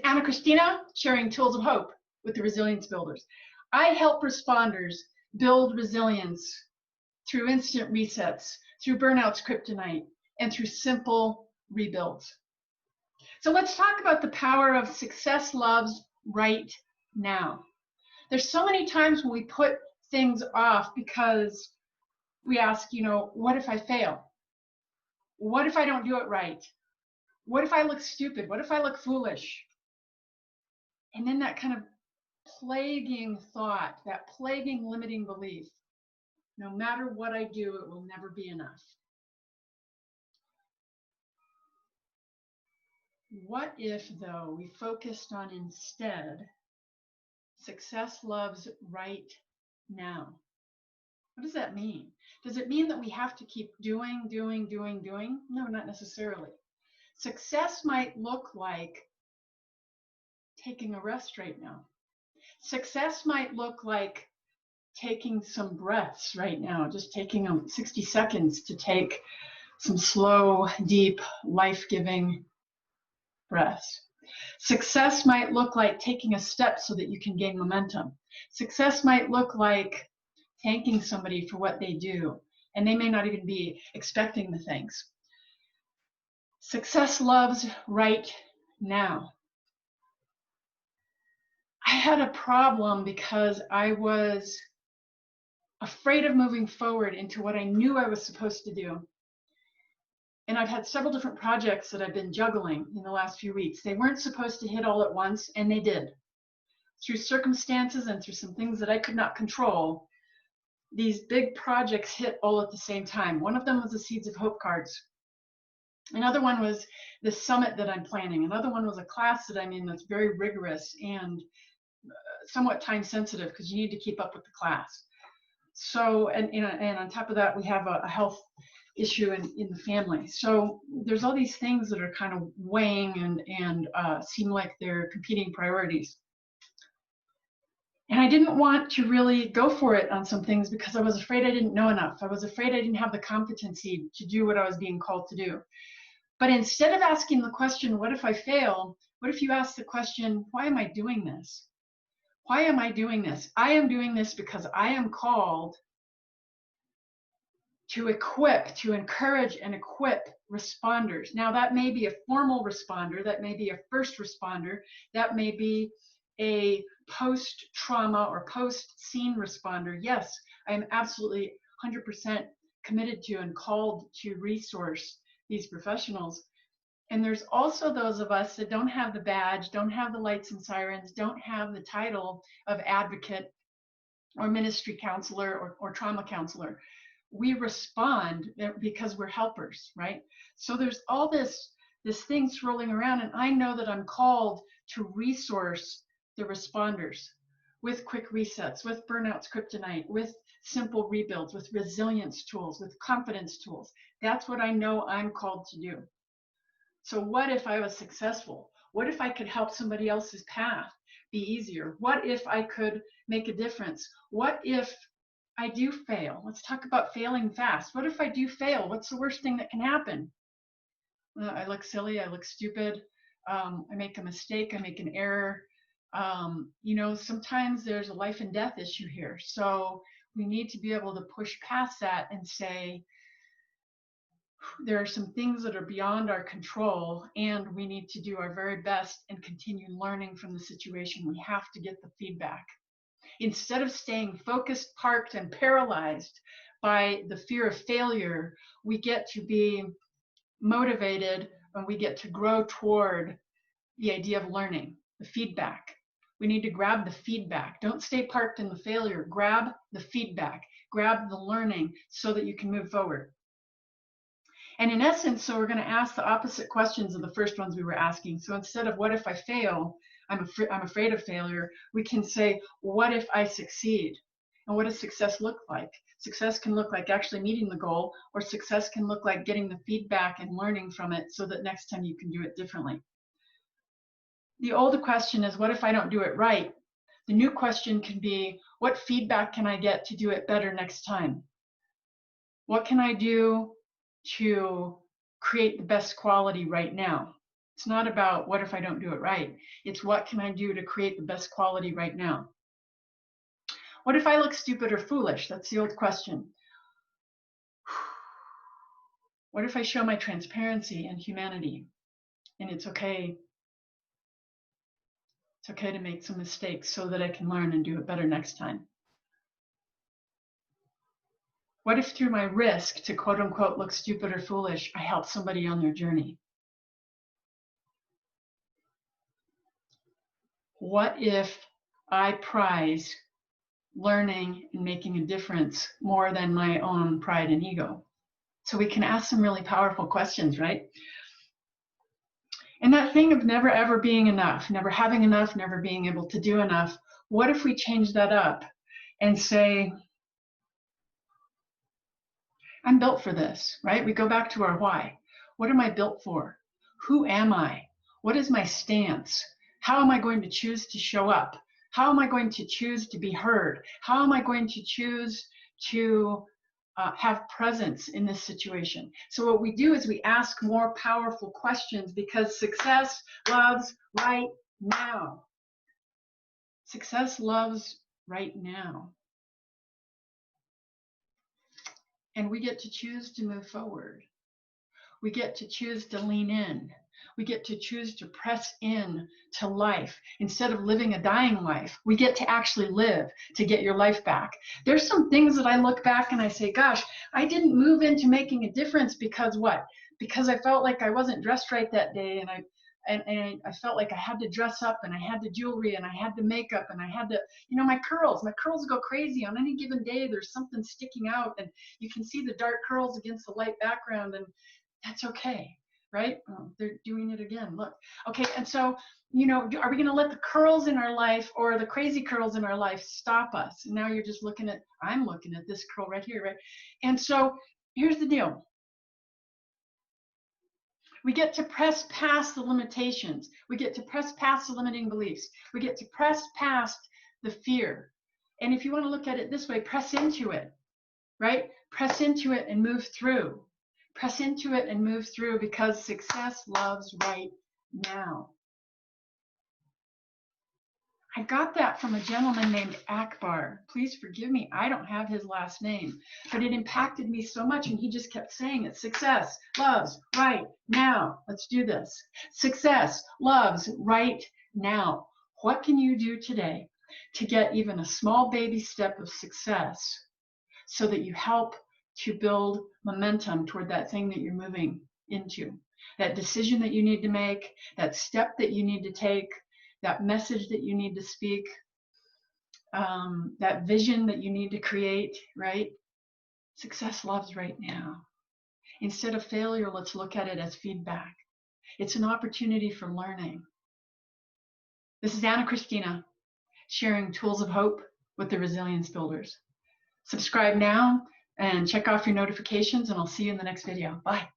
Anna Christina, sharing Tools of Hope with the Resilience Builders. I help responders build resilience through instant resets, through Burnout's Kryptonite, and through simple rebuilds. So let's talk about the power of success loves right now. There's so many times when we put things off because we ask, what if I fail? What if I don't do it right? What if I look stupid? What if I look foolish? And then that kind of plaguing thought, that plaguing limiting belief, no matter what I do, it will never be enough. What if, though, we focused on instead, success loves right now? What does that mean? Does it mean that we have to keep doing? No, not necessarily. Success might look like taking a rest right now. Success might look like taking some breaths right now, just taking 60 seconds to take some slow, deep, life-giving breaths. Success might look like taking a step so that you can gain momentum. Success might look like thanking somebody for what they do, and they may not even be expecting the thanks. Success loves right now. I had a problem because I was afraid of moving forward into what I knew I was supposed to do. And I've had several different projects that I've been juggling in the last few weeks. They weren't supposed to hit all at once, and they did. Through circumstances and through some things that I could not control, these big projects hit all at the same time. One of them was the Seeds of Hope cards. Another one was the summit that I'm planning. Another one was a class that I'm in that's very rigorous and somewhat time sensitive because you need to keep up with the class. So, and on top of that, we have a health issue in the family. So there's all these things that are kind of weighing and seem like they're competing priorities. And I didn't want to really go for it on some things because I was afraid I didn't know enough. I was afraid I didn't have the competency to do what I was being called to do. But instead of asking the question, what if I fail? What if you ask the question, why am I doing this? Why am I doing this? I am doing this because I am called to equip, to encourage and equip responders. Now that may be a formal responder, that may be a first responder, that may be a post-trauma or post-scene responder. Yes, I am absolutely 100% committed to and called to resource these professionals. And there's also those of us that don't have the badge, don't have the lights and sirens, don't have the title of advocate or ministry counselor or trauma counselor. We respond because we're helpers, right? So there's all this thing swirling around, and I know that I'm called to resource the responders with quick resets, with Burnout's Kryptonite, with simple rebuilds, with resilience tools, with confidence tools. That's what I know I'm called to do. So what if I was successful? What if I could help somebody else's path be easier? What if I could make a difference? What if I do fail? Let's talk about failing fast. What if I do fail? What's the worst thing that can happen? I look silly, I look stupid, I make a mistake, I make an error. Sometimes there's a life and death issue here. So we need to be able to push past that and say, there are some things that are beyond our control, and we need to do our very best and continue learning from the situation. We have to get the feedback. Instead of staying focused, parked, and paralyzed by the fear of failure, we get to be motivated and we get to grow toward the idea of learning, the feedback. We need to grab the feedback. Don't stay parked in the failure. Grab the feedback. Grab the learning so that you can move forward. And in essence, so we're going to ask the opposite questions of the first ones we were asking. So instead of what if I fail, I'm afraid of failure, we can say, what if I succeed? And what does success look like? Success can look like actually meeting the goal, or success can look like getting the feedback and learning from it so that next time you can do it differently. The old question is, what if I don't do it right? The new question can be, what feedback can I get to do it better next time? What can I do to create the best quality right now? It's not about what if I don't do it right. It's what can I do to create the best quality right now. What if I look stupid or foolish? That's the old question. What if I show my transparency and humanity? And it's okay. It's okay to make some mistakes so that I can learn and do it better next time. What if through my risk to quote unquote look stupid or foolish, I help somebody on their journey? What if I prize learning and making a difference more than my own pride and ego? So we can ask some really powerful questions, right? And that thing of never ever being enough, never having enough, never being able to do enough, what if we change that up and say, I'm built for this, right? We go back to our why. What am I built for? Who am I? What is my stance? How am I going to choose to show up? How am I going to choose to be heard? How am I going to choose to have presence in this situation? So what we do is we ask more powerful questions, because success loves right now. Success loves right now. And we get to choose to move forward. We get to choose to lean in. We get to choose to press in to life. Instead of living a dying life, we get to actually live to get your life back. There's some things that I look back and I say, gosh, I didn't move into making a difference because what? Because I felt like I wasn't dressed right that day, and I felt like I had to dress up, and I had the jewelry, and I had the makeup, and I had to, my curls go crazy on any given day. There's something sticking out, and you can see the dark curls against the light background, and that's okay, right? Oh, they're doing it again. Look. Okay, and so, are we going to let the curls in our life or the crazy curls in our life stop us? And now you're just I'm looking at this curl right here, right? And so here's the deal. We get to press past the limitations. We get to press past the limiting beliefs. We get to press past the fear. And if you want to look at it this way, press into it, right? Press into it and move through. Press into it and move through, because success loves right now. I got that from a gentleman named Akbar. Please forgive me, I don't have his last name, but it impacted me so much, and he just kept saying it. Success loves right now. Let's do this. Success loves right now. What can you do today to get even a small baby step of success so that you help to build momentum toward that thing that you're moving into, that decision that you need to make, that step that you need to take, that message that you need to speak, that vision that you need to create, right? Success loves right now. Instead of failure, let's look at it as feedback. It's an opportunity for learning. This is Anna Christina, sharing tools of hope with the Resilience Builders. Subscribe now and check off your notifications, and I'll see you in the next video. Bye.